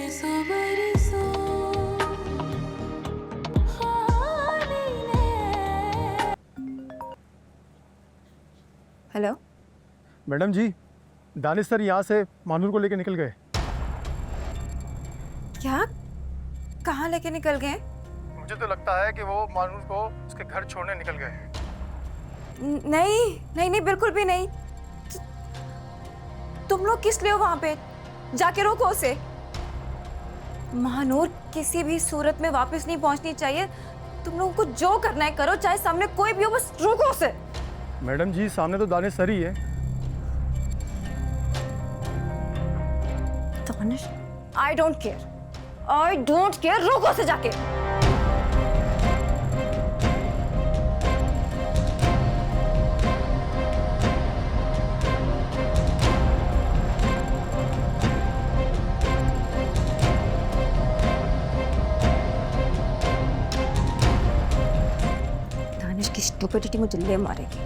Hello madam जी, Danish sir यहाँ से मानूर को लेकर निकल गए। क्या? कहाँ लेके निकल गए? मुझे तो लगता है कि वो मानूर को उसके घर छोड़ने निकल गए। नहीं नहीं नहीं, बिल्कुल भी नहीं। तुम लोग किस लिए हो वहां पे? जाके रोको उसे। महानूर किसी भी सूरत में वापस नहीं पहुंचनी चाहिए। तुम लोगों को जो करना है करो, चाहे सामने कोई भी हो, बस रोको उसे। मैडम जी, सामने तो दानिश सर ही है। दानिश? आई डोंट केयर, रोको उसे जाके। दानिश की स्टुपिडिटी मुझे ले मारेगी।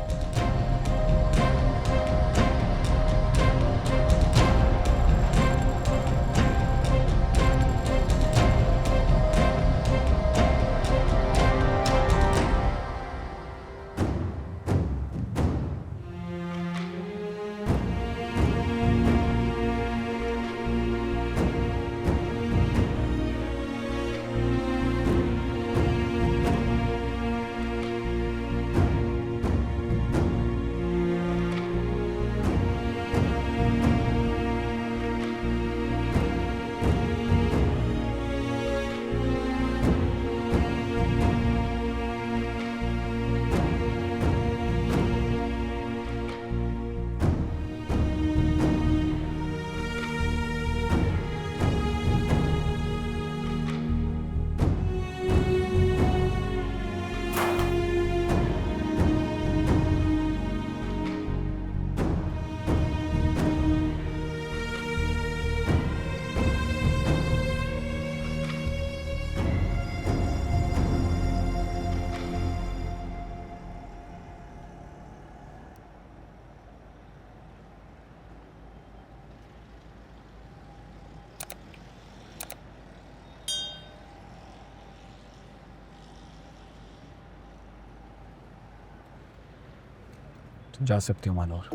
तुम जा सकती हो मानूर।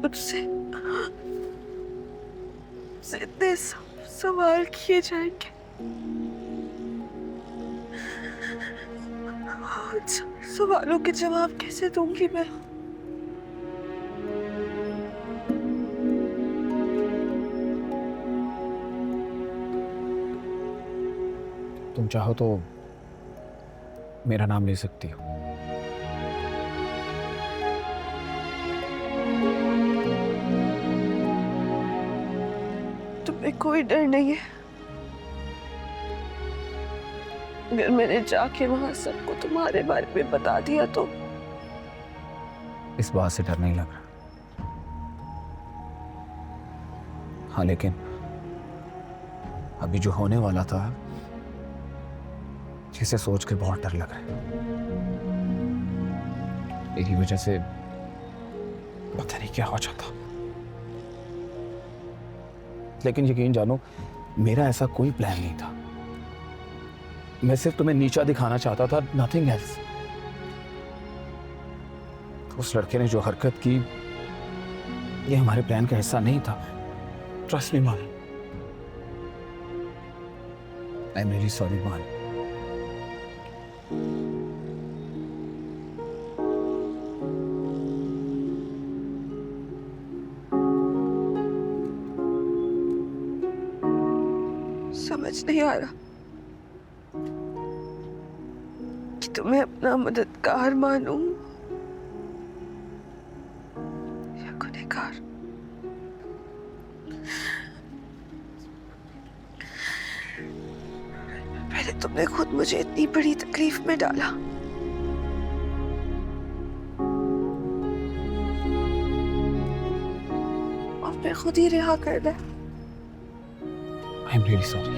मुझसे इतने सवाल किए जाएंगे, सवालों के जवाब कैसे दूंगी मैं? तुम चाहो तो मेरा नाम ले सकती हो। तुम्हें कोई डर नहीं है? अगर मैंने जाके वहां सबको तुम्हारे बारे में बता दिया तो? इस बात से डर नहीं लग रहा। हाँ, लेकिन अभी जो होने वाला था, जिसे सोच के बहुत डर लग रहा है। मेरी वजह से पता नहीं क्या हो जाता। लेकिन यकीन जानो, मेरा ऐसा कोई प्लान नहीं था। मैं सिर्फ तुम्हें नीचा दिखाना चाहता था, नथिंग एल्स। उस लड़के ने जो हरकत की, ये हमारे प्लान का हिस्सा नहीं था। ट्रस्ट मी मान। आई एम रियली सॉरी मान। समझ नहीं आ रहा कि तुम्हें अपना मददगार मानूं या गुनहगार। पहले तुमने खुद मुझे इतनी बड़ी तकलीफ में डाला, और मैं खुद ही रिहा कर दिया। I am really sorry.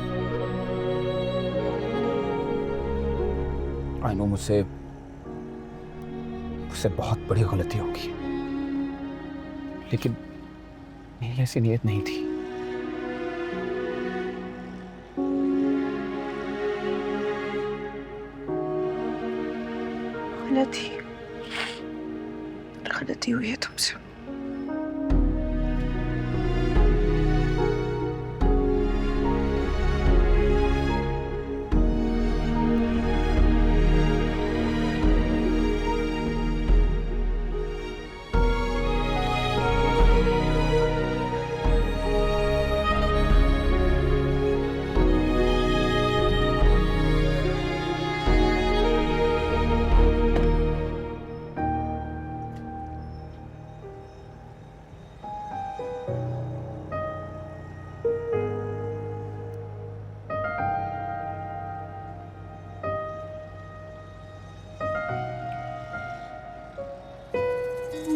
I know मुझसे बहुत बड़ी गलती होगी, लेकिन मेरी ऐसी नीयत नहीं थी। गलती हुई है तुमसे।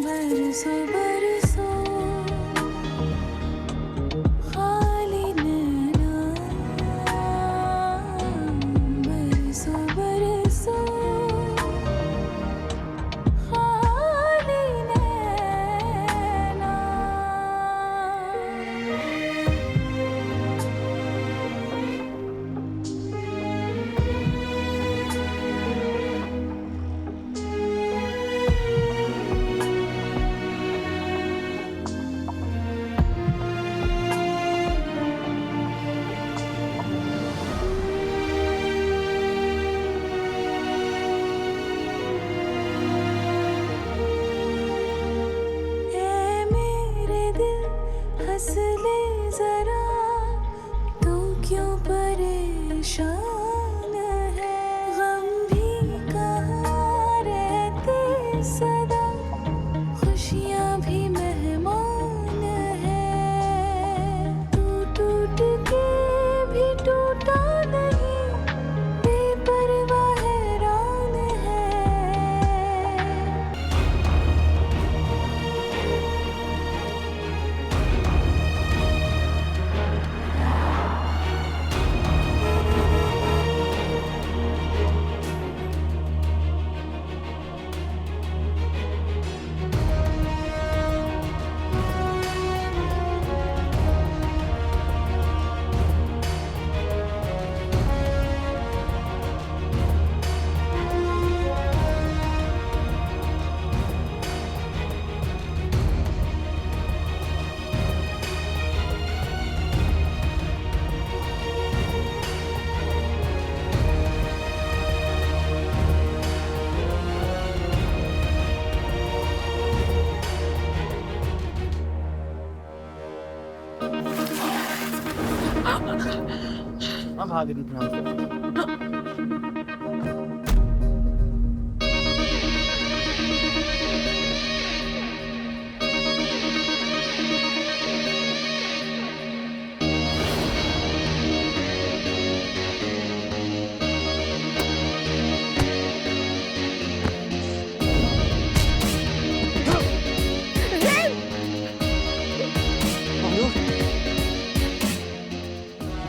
बरसों बरसों खाली नैना, बरसों बरसों खाली नैना। ऐ मेरे दिल हंस ले जरा, तू क्यों परेशान है? गम भी कहाँ रहते सदा, खुशियाँ भी मेहमान है। तू टूट के भी टूटा नहीं, बेपरवाह हैरान है।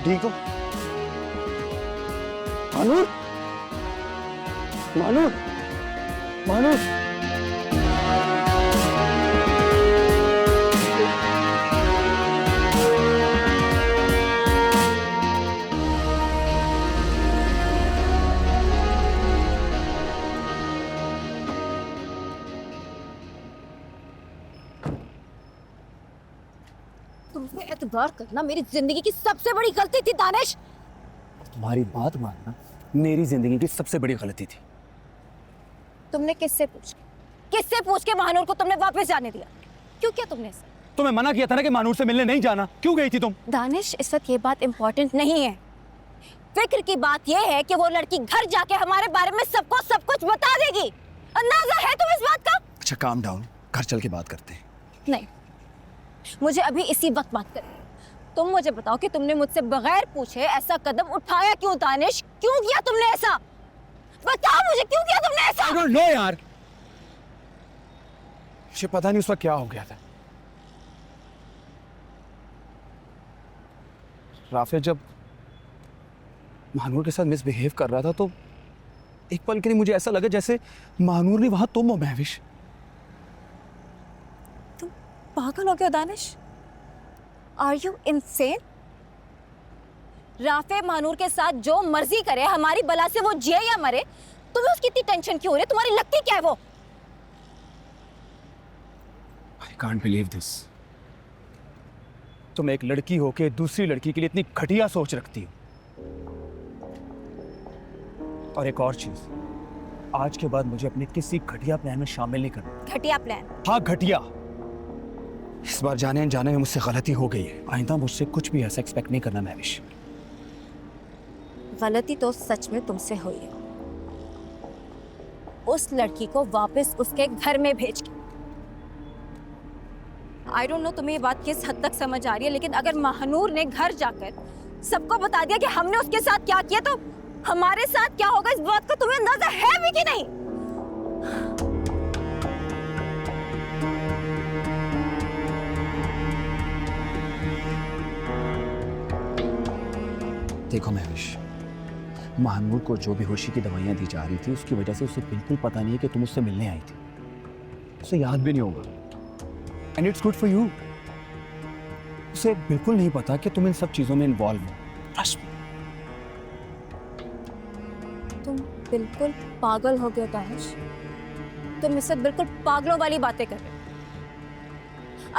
ठीक हो? मानूर, मानूर, मानूर। तुमसे एतबार करना मेरी जिंदगी की सबसे बड़ी गलती थी दानिश। तुम्हारी बात मानना मेरी जिंदगी की सबसे बड़ी गलती थी। तुमने किससे पूछ के महानूर को तुमने वापस जाने दिया? क्यों किया तुमने ऐसा? तुम्हें मना किया था ना कि मानूर से मिलने नहीं जाना, क्यों गई थी तुम? दानिश, इस वक्त ये बात इम्पोर्टेंट नहीं है। फिक्र की बात यह है कि वो लड़की घर जाके हमारे बारे में सबको सब कुछ बता देगी। अंदाजा है तुम्हें इस बात का? अच्छा काम डाउन, घर चल के बात करते हैं। नहीं, मुझे अभी इसी वक्त बात करनी है। तुम मुझे बताओ कि तुमने मुझसे बगैर पूछे ऐसा कदम उठाया क्यों? दानिश, क्यों किया तुमने ऐसा? बताओ मुझे, क्यों किया तुमने ऐसा? I don't know यार, मुझे पता नहीं उस वक्त क्या हो गया था। राफे जब महानूर के साथ मिसबिहेव कर रहा था तो एक पल के लिए मुझे ऐसा लगा जैसे महानूर ने वहां तुम हो महविश। तुम पागल हो गए हो Danish? Are you insane? Rafay Mahnoor के साथ जो मर्जी करे, हमारी बला से वो जिए या मरे, तुम्हें उसकी इतनी टेंशन क्यों हो रही है? तुम्हारी लगती क्या है वो? I can't believe this. तुम एक लड़की होके दूसरी लड़की के लिए इतनी घटिया सोच रखती हो। और एक और चीज, आज के बाद मुझे अपने किसी घटिया प्लान में शामिल नहीं करना। घटिया प्लान? हाँ घटिया। इस बार जाने अनजाने में मुझसे गलती हो गई है, आइंदा मुझसे कुछ भी ऐसा एक्सपेक्ट नहीं करना महविश। गलती तो सच में तुमसे हुई है। उस लड़की को वापस उसके घर में भेज के। आई डोंट नो तुम्हें ये बात किस हद तक समझ आ रही है, लेकिन अगर महानूर ने घर जाकर सबको बता दिया कि हमने उसके साथ क्या किया, तो हमारे साथ क्या होगा इस बात का तुम्हें अंदाजा है भी कि नहीं? देखो महविश, महानूर को जो बेहोशी की दवाइयां दी जा रही थी उसकी वजह से उसे बिल्कुल पता नहीं है कि तुम उससे मिलने आई थी। उसे याद भी नहीं होगा। And it's good for you. उसे बिल्कुल नहीं पता कि तुम इन सब चीजों में इन्वॉल्व हो। Trust me. तुम बिल्कुल पागल हो गए दानिश। तुम इससे बिल्कुल पागलों वाली बातें कर रहे हो।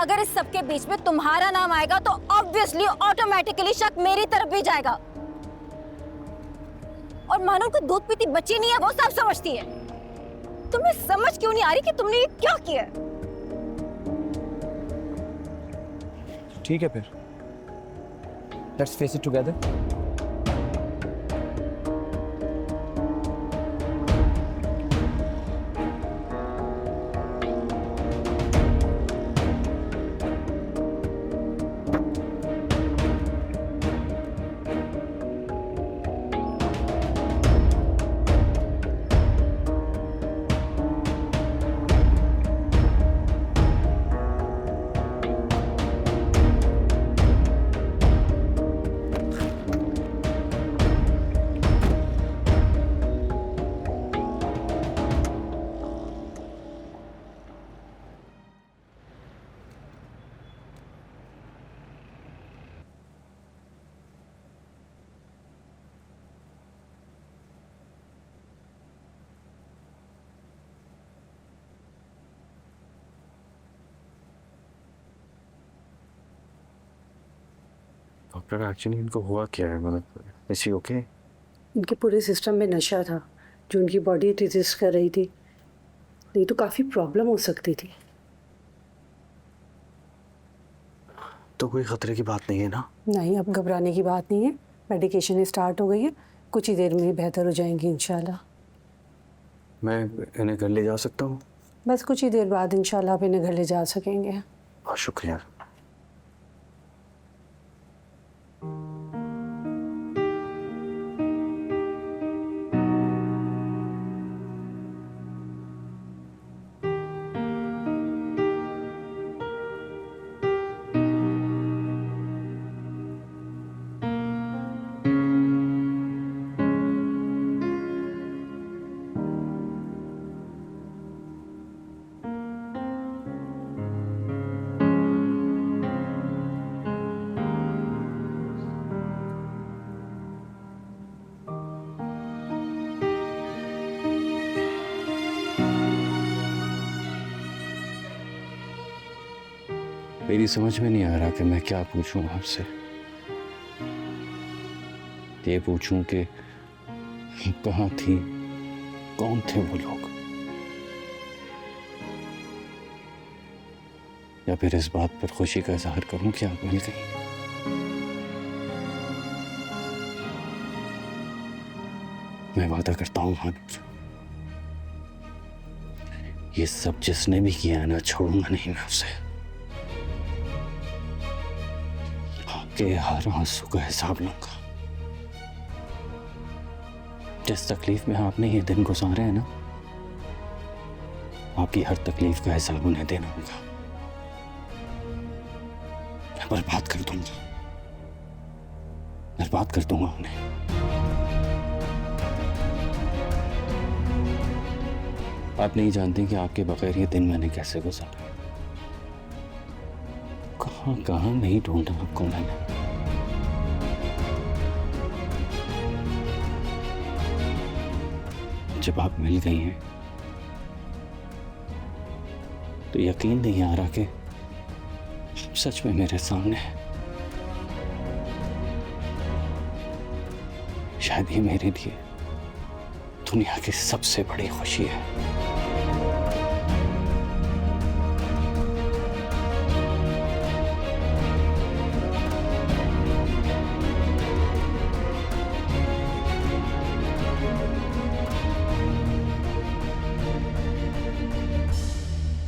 अगर इस सब के बीच में तुम्हारा नाम आएगा तो ऑब्वियसली ऑटोमेटिकली शक मेरी तरफ भी जाएगा। और मानो को दूध पीती बच्ची नहीं है, वो सब समझती है। तुम्हें समझ क्यों नहीं आ रही कि तुमने ये क्या किया? ठीक है फिर, let's face it together. Doctor actually इनको हुआ क्या है? मतलब इज ही ओके? इनके पूरे सिस्टम में नशा था जो उनकी बॉडी रेजिस्ट कर रही थी, नहीं तो काफ़ी प्रॉब्लम हो सकती थी। तो कोई खतरे की बात नहीं है ना? नहीं, अब घबराने की बात नहीं है। मेडिकेशन स्टार्ट हो गई है, कुछ ही देर में बेहतर हो जाएंगी इंशाल्लाह। मैं इन्हें घर ले जा सकता हूँ? बस कुछ ही देर बाद इंशाल्लाह आप इन्हें घर ले जा सकेंगे। बहुत शुक्रिया। मेरी समझ में नहीं आ रहा कि मैं क्या पूछूं आपसे। ये पूछूं कि कहाँ थी, कौन थे वो लोग, या फिर इस बात पर खुशी का इजहार करूं कि आप मिल गई। मैं वादा करता हूं महानूर, ये सब जिसने भी किया ना, छोड़ूंगा नहीं मैं उसे। आपके हर आंसू का हिसाब लूंगा। जिस तकलीफ में आपने ये दिन गुजारे हैं ना, आपकी हर तकलीफ का हिसाब उन्हें देना होगा। मैं बर्बाद कर दूंगा, बर्बाद कर दूंगा उन्हें। आप नहीं जानती कि आपके बगैर ये दिन मैंने कैसे गुजारा। कहाँ कहाँ नहीं ढूंढा आपको मैंने। जब आप मिल गई हैं तो यकीन नहीं आ रहा कि सच में मेरे सामने है। शायद ये मेरे लिए दुनिया की सबसे बड़ी खुशी है।